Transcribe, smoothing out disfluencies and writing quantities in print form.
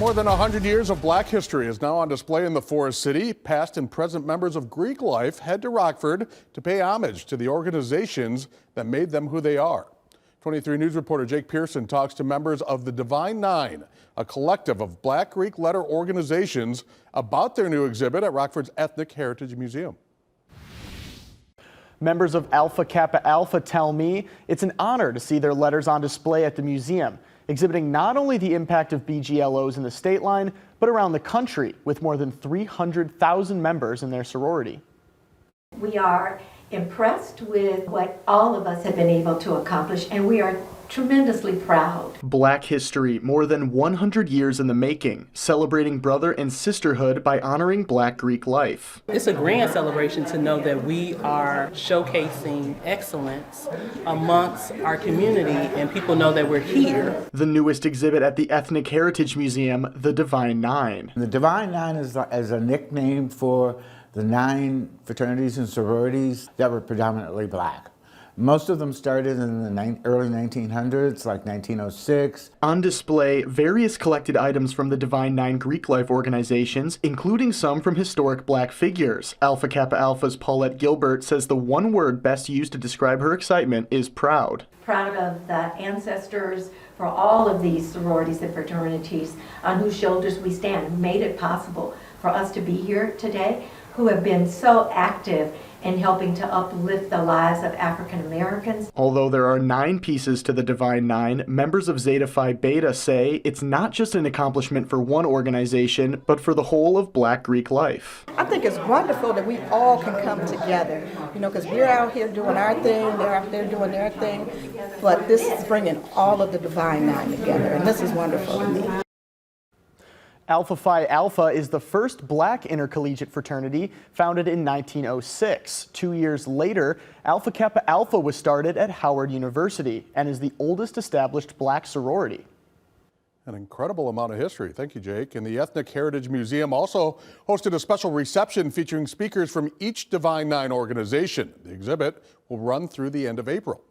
More than 100 years of Black history is now on display in the Forest City. Past and present members of Greek life head to Rockford to pay homage to the organizations that made them who they are. 23 News reporter Jake Pearson talks to members of the Divine Nine, a collective of Black Greek letter organizations, about their new exhibit at Rockford's Ethnic Heritage Museum. Members of Alpha Kappa Alpha tell me it's an honor to see their letters on display at the museum, exhibiting not only the impact of BGLOs in the state line, but around the country, with more than 300,000 members in their sorority. We are impressed with what all of us have been able to accomplish, and we are tremendously proud. Black history, more than 100 years in the making, celebrating brother and sisterhood by honoring Black Greek life. It's a grand celebration to know that we are showcasing excellence amongst our community and people know that we're here. The newest exhibit at the Ethnic Heritage Museum, the Divine Nine. The Divine Nine is a nickname for the 9 fraternities and sororities that were predominantly Black. Most of them started in the early 1900s, like 1906. On display, various collected items from the Divine Nine Greek life organizations, including some from historic Black figures. Alpha Kappa Alpha's Paulette Gilbert says the one word best used to describe her excitement is proud. Proud of the ancestors for all of these sororities and fraternities on whose shoulders we stand, who made it possible for us to be here today, who have been so active in helping to uplift the lives of African Americans. Although there are 9 pieces to the Divine Nine, members of Zeta Phi Beta say it's not just an accomplishment for one organization, but for the whole of Black Greek life. I think it's wonderful that we all can come together, because we're out here doing our thing, they're out there doing their thing, but this is bringing all of the Divine Nine together, and this is wonderful to me. Alpha Phi Alpha is the first Black intercollegiate fraternity founded in 1906. 2 years later, Alpha Kappa Alpha was started at Howard University and is the oldest established Black sorority. An incredible amount of history. Thank you, Jake. And the Ethnic Heritage Museum also hosted a special reception featuring speakers from each Divine Nine organization. The exhibit will run through the end of April.